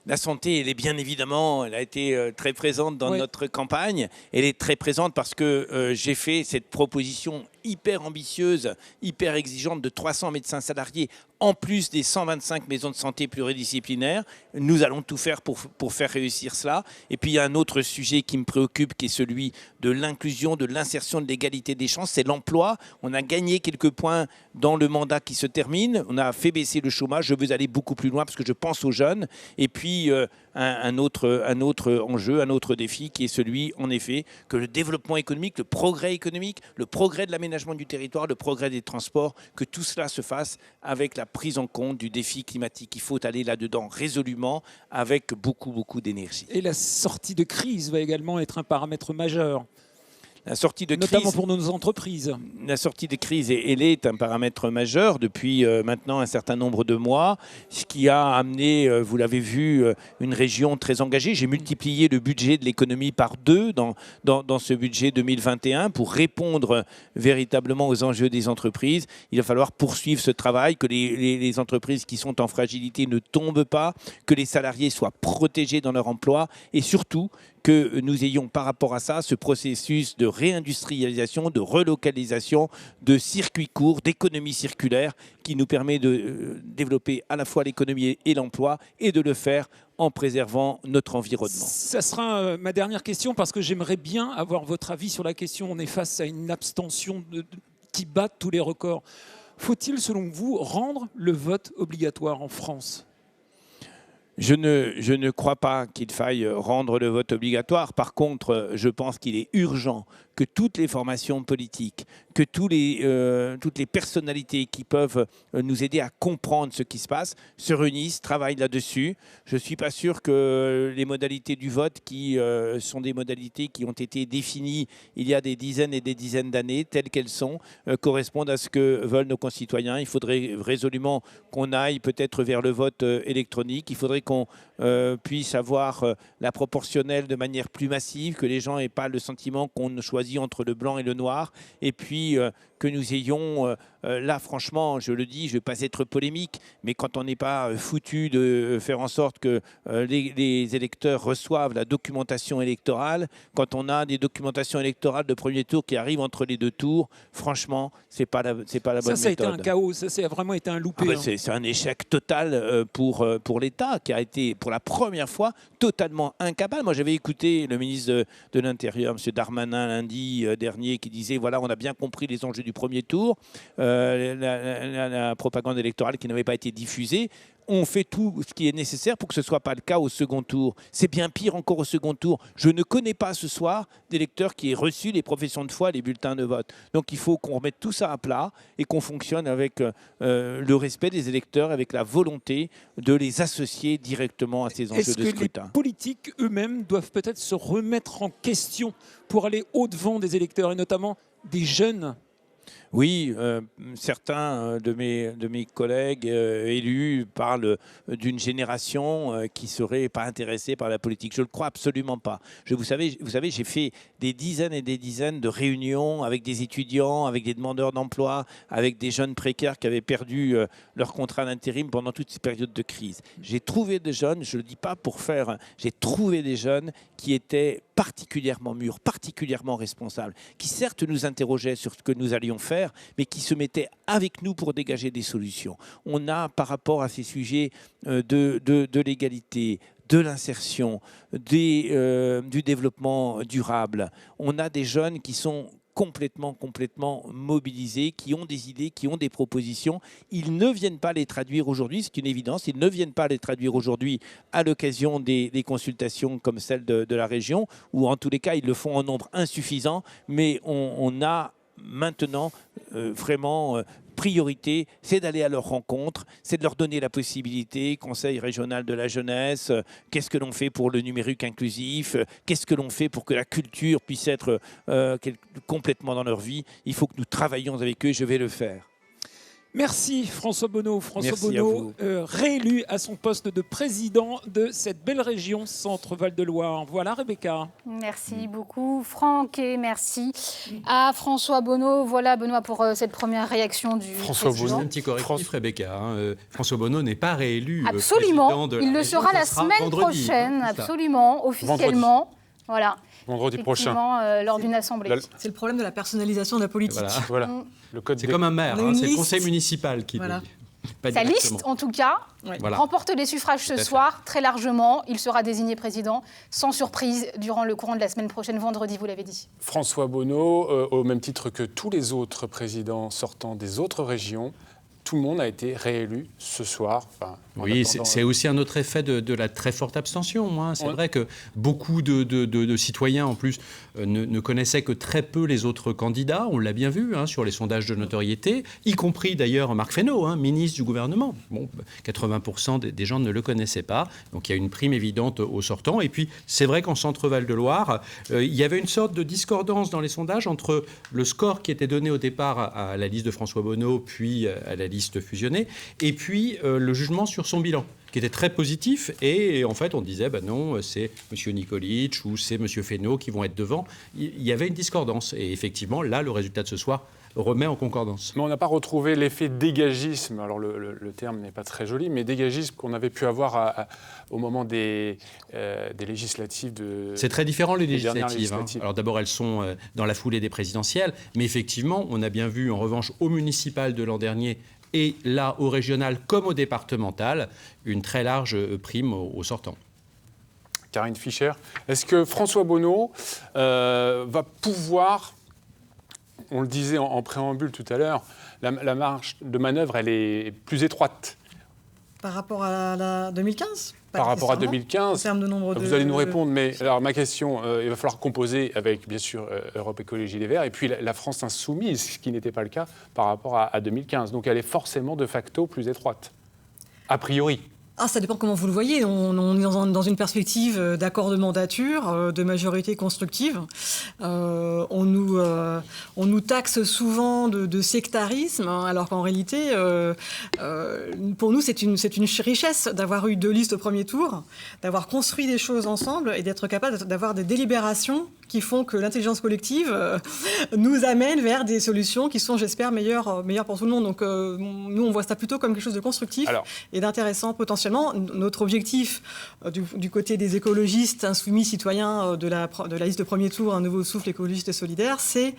La santé, elle est bien évidemment, elle a été très présente dans notre campagne. Elle est très présente parce que j'ai fait cette proposition hyper ambitieuse, hyper exigeante de 300 médecins salariés, en plus des 125 maisons de santé pluridisciplinaires. Nous allons tout faire pour faire réussir cela. Et puis il y a un autre sujet qui me préoccupe, qui est celui de l'inclusion, de l'insertion, de l'égalité des chances, c'est l'emploi. On a gagné quelques points dans le mandat qui se termine. On a fait baisser le chômage. Je veux aller beaucoup plus loin parce que je pense aux jeunes. Et puis un autre enjeu, un autre défi qui est celui, en effet, que le développement économique, le progrès de l'aménagement du territoire, le progrès des transports, que tout cela se fasse avec la prise en compte du défi climatique. Il faut aller là-dedans résolument, avec beaucoup d'énergie. Et la sortie de crise va également être un paramètre majeur. La sortie de notamment crise, pour nos entreprises. La sortie de crise, elle est un paramètre majeur depuis maintenant un certain nombre de mois, ce qui a amené, vous l'avez vu, une région très engagée. J'ai multiplié le budget de l'économie par 2 dans ce budget 2021 pour répondre véritablement aux enjeux des entreprises. Il va falloir poursuivre ce travail, que les entreprises qui sont en fragilité ne tombent pas, que les salariés soient protégés dans leur emploi et surtout que nous ayons par rapport à ça ce processus de réindustrialisation, de relocalisation, de circuits courts, d'économie circulaire qui nous permet de développer à la fois l'économie et l'emploi et de le faire en préservant notre environnement. Ça sera ma dernière question parce que j'aimerais bien avoir votre avis sur la question. On est face à une abstention qui bat tous les records. Faut-il, selon vous, rendre le vote obligatoire en France ? Je ne crois pas qu'il faille rendre le vote obligatoire. Par contre, je pense qu'il est urgent que toutes les formations politiques, que toutes les personnalités qui peuvent nous aider à comprendre ce qui se passe, se réunissent, travaillent là-dessus. Je ne suis pas sûr que les modalités du vote, qui sont des modalités qui ont été définies il y a des dizaines et des dizaines d'années, telles qu'elles sont, correspondent à ce que veulent nos concitoyens. Il faudrait résolument qu'on aille peut-être vers le vote électronique. Il faudrait qu'on puisse avoir la proportionnelle de manière plus massive, que les gens n'aient pas le sentiment qu'on choisit entre le blanc et le noir, et puis que nous ayons, là franchement, je le dis, je ne vais pas être polémique, mais quand on n'est pas foutu de faire en sorte que les électeurs reçoivent la documentation électorale, quand on a des documentations électorales de premier tour qui arrivent entre les deux tours, franchement, c'est pas la bonne méthode. Ça a été un chaos, ça a vraiment été un loupé. C'est un échec total pour l'État, qui a été pour la première fois totalement incapable. Moi, j'avais écouté le ministre de l'Intérieur, M. Darmanin, lundi dernier, qui disait, voilà, on a bien compris les enjeux du premier tour, la propagande électorale qui n'avait pas été diffusée. On fait tout ce qui est nécessaire pour que ce ne soit pas le cas au second tour. C'est bien pire encore au second tour. Je ne connais pas ce soir d'électeur qui ait reçu les professions de foi, les bulletins de vote. Donc il faut qu'on remette tout ça à plat et qu'on fonctionne avec le respect des électeurs, avec la volonté de les associer directement à ces enjeux de scrutin. Est-ce que les politiques eux-mêmes doivent peut-être se remettre en question pour aller au-devant des électeurs et notamment des jeunes ? Oui, certains de mes collègues élus parlent d'une génération qui serait pas intéressée par la politique. Je ne le crois absolument pas. Vous savez, j'ai fait des dizaines et des dizaines de réunions avec des étudiants, avec des demandeurs d'emploi, avec des jeunes précaires qui avaient perdu leur contrat d'intérim pendant toute cette période de crise. J'ai trouvé des jeunes, je ne le dis pas pour faire, j'ai trouvé des jeunes qui étaient particulièrement mûrs, particulièrement responsables, qui certes nous interrogeaient sur ce que nous allions faire, mais qui se mettaient avec nous pour dégager des solutions. On a, par rapport à ces sujets de l'égalité, de l'insertion, du développement durable, on a des jeunes qui sont complètement mobilisés, qui ont des idées, qui ont des propositions. Ils ne viennent pas les traduire aujourd'hui, c'est une évidence, ils ne viennent pas les traduire aujourd'hui à l'occasion des consultations comme celle de la région, ou en tous les cas, ils le font en nombre insuffisant, mais on a maintenant vraiment priorité, c'est d'aller à leur rencontre, c'est de leur donner la possibilité, Conseil régional de la jeunesse, qu'est-ce que l'on fait pour le numérique inclusif, qu'est-ce que l'on fait pour que la culture puisse être complètement dans leur vie. Il faut que nous travaillions avec eux et je vais le faire. Merci François Bonneau. François Merci Bonneau, réélu à son poste de président de cette belle région Centre-Val de Loire. Voilà Rebecca. Merci beaucoup Franck et merci à François Bonneau. Voilà Benoît pour cette première réaction du François président. Bonneau. Un petit correctif Rebecca. François Bonneau n'est pas réélu. Absolument. De Il le sera la semaine prochaine, absolument, officiellement. Vendredi. Voilà. Vendredi prochain. Lors d'une assemblée. C'est le problème de la personnalisation de la politique. Voilà. Le code c'est comme un maire, c'est le conseil municipal qui voilà. Sa liste, en tout cas, remporte des suffrages ce soir, très largement. Il sera désigné président, sans surprise, durant le courant de la semaine prochaine, vendredi, vous l'avez dit. François Bonneau, au même titre que tous les autres présidents sortant des autres régions, tout le monde a été réélu ce soir. Enfin, oui, c'est aussi un autre effet de la très forte abstention. Hein. C'est vrai que beaucoup de citoyens, en plus, ne connaissaient que très peu les autres candidats. On l'a bien vu sur les sondages de notoriété, y compris d'ailleurs Marc Fesneau, ministre du gouvernement. Bon, 80% des gens ne le connaissaient pas. Donc il y a une prime évidente au sortant. Et puis, c'est vrai qu'en Centre-Val de Loire, il y avait une sorte de discordance dans les sondages entre le score qui était donné au départ à la liste de François Bonneau, puis à la liste fusionnée, et puis le jugement sur son bilan, qui était très positif, et en fait on disait non, c'est M. Nikolic ou c'est M. Fesneau qui vont être devant. Il y avait une discordance, et effectivement là le résultat de ce soir remet en concordance. Mais on n'a pas retrouvé l'effet dégagisme, alors le terme n'est pas très joli, mais dégagisme qu'on avait pu avoir au moment des législatives. C'est très différent les législatives. Alors d'abord elles sont dans la foulée des présidentielles, mais effectivement on a bien vu en revanche au municipal de l'an dernier, et là, au régional comme au départemental, une très large prime aux sortants. Karine Fischer, est-ce que François Bonneau va pouvoir, on le disait en préambule tout à l'heure, la marge de manœuvre, elle est plus étroite? Par rapport à la 2015 Par rapport à 2015, en termes de nombre vous allez nous répondre, mais alors ma question, il va falloir composer avec, bien sûr, Europe Écologie Les Verts, et puis la France Insoumise, ce qui n'était pas le cas par rapport à 2015. Donc elle est forcément de facto plus étroite, a priori. Ça dépend comment vous le voyez. On est dans une perspective d'accord de mandature, de majorité constructive. On nous taxe souvent de sectarisme, alors qu'en réalité, pour nous, c'est une richesse d'avoir eu 2 listes au premier tour, d'avoir construit des choses ensemble et d'être capable d'avoir des délibérations qui font que l'intelligence collective nous amène vers des solutions qui sont, j'espère, meilleures pour tout le monde. Donc nous, on voit ça plutôt comme quelque chose de constructif et d'intéressant potentiellement. Notre objectif du côté des écologistes, insoumis, citoyens de la liste de premier tour, un nouveau souffle écologiste et solidaire, c'est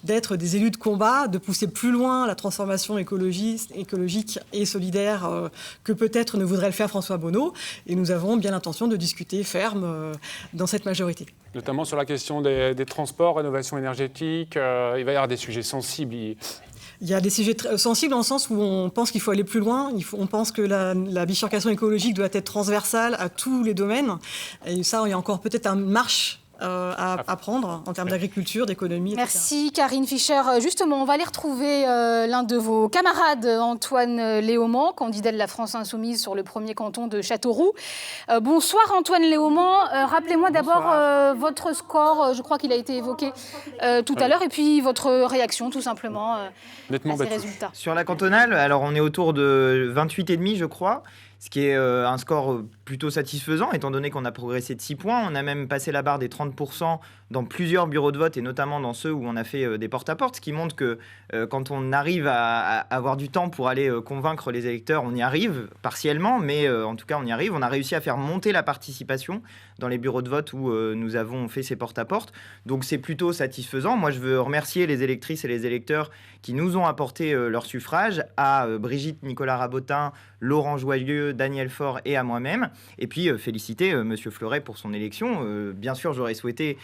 d'être des élus de combat, de pousser plus loin la transformation écologique et solidaire que peut-être ne voudrait le faire François Bonneau. Et nous avons bien l'intention de discuter ferme dans cette majorité. Notamment sur la question des transports, rénovation énergétique, il va y avoir des sujets sensibles. Il y a des sujets sensibles dans le sens où on pense qu'il faut aller plus loin. On pense que la bifurcation écologique doit être transversale à tous les domaines. Et ça, il y a encore peut-être une marche à prendre en termes d'agriculture, d'économie, etc. Merci Karine Fischer. Justement, on va aller retrouver l'un de vos camarades, Antoine Léaumont, candidat de la France Insoumise sur le premier canton de Châteauroux. Bonsoir Antoine Léaumont. Rappelez-moi d'abord votre score, je crois qu'il a été évoqué tout à l'heure, et puis votre réaction tout simplement à ces résultats. Sur la cantonale, alors on est autour de 28,5 je crois. Ce qui est un score plutôt satisfaisant, étant donné qu'on a progressé de 6 points. On a même passé la barre des 30% dans plusieurs bureaux de vote, et notamment dans ceux où on a fait des porte-à-porte, ce qui montre que quand on arrive à avoir du temps pour aller convaincre les électeurs, on y arrive partiellement, mais en tout cas on y arrive. On a réussi à faire monter la participation dans les bureaux de vote où nous avons fait ces porte-à-porte. Donc c'est plutôt satisfaisant. Moi je veux remercier les électrices et les électeurs qui nous ont apporté leur suffrage, à Brigitte Nicolas Rabotin, Laurent Joyeux, Daniel Faure et à moi-même. Et puis féliciter Monsieur Fleuret pour son élection. Bien sûr, j'aurais souhaité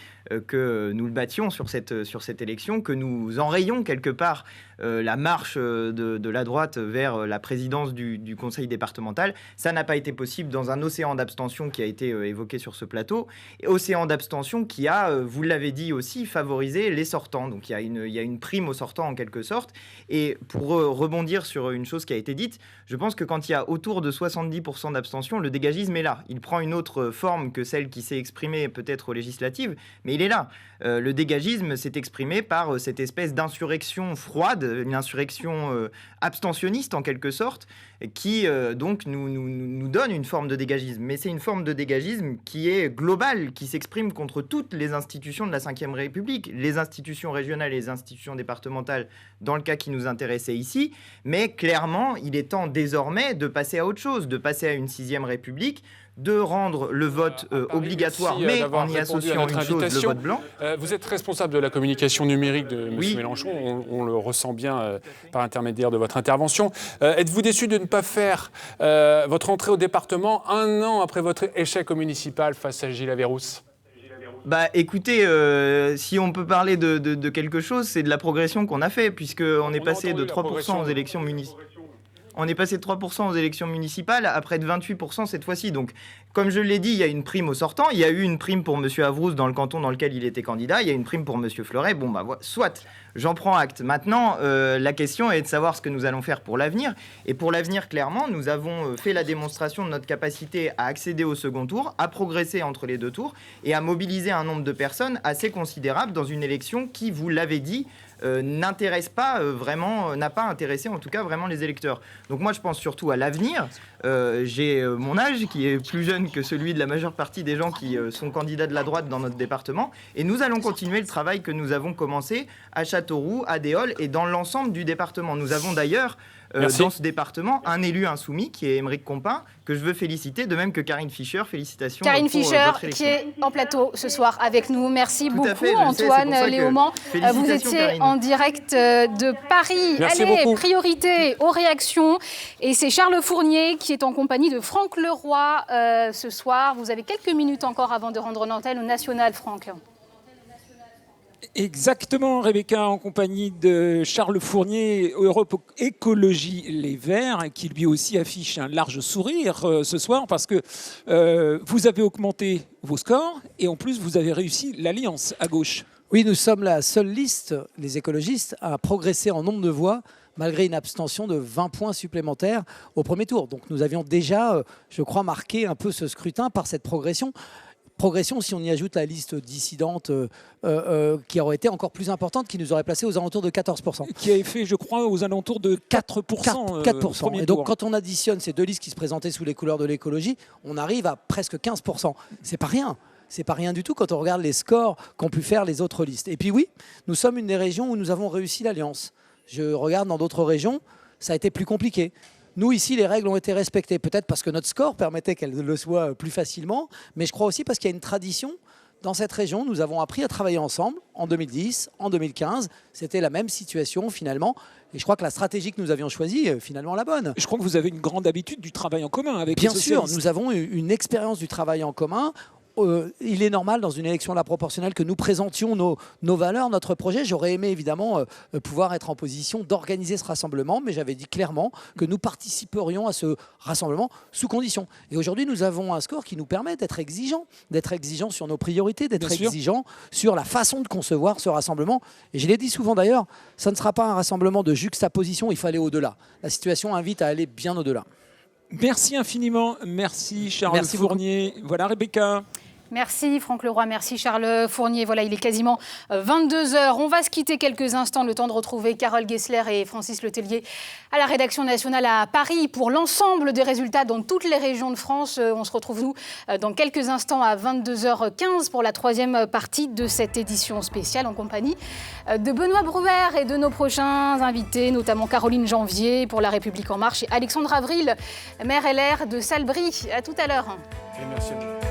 que nous le battions sur cette élection, que nous enrayions quelque part la marche de la droite vers la présidence du conseil départemental. Ça n'a pas été possible dans un océan d'abstention qui a été évoqué sur ce plateau. Et océan d'abstention qui a, vous l'avez dit aussi, favorisé les sortants. Donc il y a une prime aux sortants en quelque sorte. Et pour rebondir sur une chose qui a été dite, je pense que quand il y a autour de 70% d'abstention, le dégagisme est là. Il prend une autre forme que celle qui s'est exprimée peut-être aux législatives, mais il est là. Le dégagisme s'est exprimé par cette espèce d'insurrection froide, une insurrection abstentionniste en quelque sorte, qui donc nous donne une forme de dégagisme. Mais c'est une forme de dégagisme qui est globale, qui s'exprime contre toutes les institutions de la Ve République, les institutions régionales et les institutions départementales, dans le cas qui nous intéressait ici. Mais clairement, il est temps désormais de passer à autre chose, de passer à une 6e République, de rendre le vote obligatoire, mais en y associant une chose, le vote blanc. Vous êtes responsable de la communication numérique de M. Mélenchon, on le ressent bien par intermédiaire de votre intervention. Êtes-vous déçu de ne pas faire votre entrée au département un an après votre échec au municipal face à Gilles Averrousse ? Bah écoutez, si on peut parler de quelque chose, c'est de la progression qu'on a fait, puisqu'on est passé de 3% aux élections municipales. On est passé de 3% aux élections municipales à près de 28% cette fois-ci. Donc, comme je l'ai dit, il y a une prime aux sortants. Il y a eu une prime pour M. Averrousse dans le canton dans lequel il était candidat. Il y a une prime pour M. Fleuret. Bon, bah, soit, j'en prends acte. Maintenant, la question est de savoir ce que nous allons faire pour l'avenir. Et pour l'avenir, clairement, nous avons fait la démonstration de notre capacité à accéder au second tour, à progresser entre les deux tours et à mobiliser un nombre de personnes assez considérable dans une élection qui, vous l'avez dit, n'intéresse pas vraiment, n'a pas intéressé en tout cas vraiment les électeurs. Donc moi je pense surtout à l'avenir. J'ai mon âge qui est plus jeune que celui de la majeure partie des gens qui sont candidats de la droite dans notre département, et nous allons continuer le travail que nous avons commencé à Châteauroux, à Déole et dans l'ensemble du département. Nous avons d'ailleurs dans ce département un élu insoumis qui est Aymeric Compin, que je veux féliciter, de même que Karine Fischer. Félicitations. Karine pour Fischer, votre élection. qui est en plateau ce soir avec nous. Merci Tout beaucoup, à fait, Antoine Léaumont. Vous étiez Karine. en direct de Paris. Merci Allez, beaucoup. Priorité aux réactions. Et c'est Charles Fournier qui est en compagnie de Franck Leroy ce soir. Vous avez quelques minutes encore avant de rendre l'antenne au National, Franck. Exactement, Rebecca, en compagnie de Charles Fournier, Europe Écologie Les Verts, qui lui aussi affiche un large sourire ce soir parce que vous avez augmenté vos scores et en plus vous avez réussi l'alliance à gauche. Oui, nous sommes la seule liste, les écologistes, à progresser en nombre de voix malgré une abstention de 20 points supplémentaires au premier tour. Donc nous avions déjà, je crois, marqué un peu ce scrutin par cette progression. Progression, si on y ajoute la liste dissidente qui aurait été encore plus importante, qui nous aurait placé aux alentours de 14%. Qui avait fait, je crois, aux alentours de 4%. 4%. Et donc, quand on additionne ces deux listes qui se présentaient sous les couleurs de l'écologie, on arrive à presque 15%. C'est pas rien. C'est pas rien du tout quand on regarde les scores qu'ont pu faire les autres listes. Et puis oui, nous sommes une des régions où nous avons réussi l'alliance. Je regarde dans d'autres régions, ça a été plus compliqué. Nous, ici, les règles ont été respectées, peut-être parce que notre score permettait qu'elles le soient plus facilement, mais je crois aussi parce qu'il y a une tradition. Dans cette région, nous avons appris à travailler ensemble en 2010, en 2015. C'était la même situation finalement. Et je crois que la stratégie que nous avions choisie est finalement la bonne. Je crois que vous avez une grande habitude du travail en commun avec les socialistes. Bien sûr, nous avons une expérience du travail en commun. il est normal dans une élection à la proportionnelle que nous présentions nos valeurs, notre projet. J'aurais aimé évidemment pouvoir être en position d'organiser ce rassemblement, mais j'avais dit clairement que nous participerions à ce rassemblement sous condition. Et aujourd'hui, nous avons un score qui nous permet d'être exigeants sur nos priorités, d'être exigeants sur la façon de concevoir ce rassemblement. Et je l'ai dit souvent d'ailleurs, ça ne sera pas un rassemblement de juxtaposition, il faut aller au-delà. La situation invite à aller bien au-delà. Merci infiniment. Merci Charles Fournier. Beaucoup. Voilà Rebecca. Merci Franck Leroy, merci Charles Fournier. Voilà, il est quasiment 22h. On va se quitter quelques instants, le temps de retrouver Carole Gessler et Francis Letellier à la rédaction nationale à Paris pour l'ensemble des résultats dans toutes les régions de France. On se retrouve, nous, dans quelques instants à 22h15 pour la troisième partie de cette édition spéciale en compagnie de Benoît Bruer et de nos prochains invités, notamment Caroline Janvier pour La République En Marche et Alexandre Avril, maire LR de Salbris. À tout à l'heure. Et merci à vous.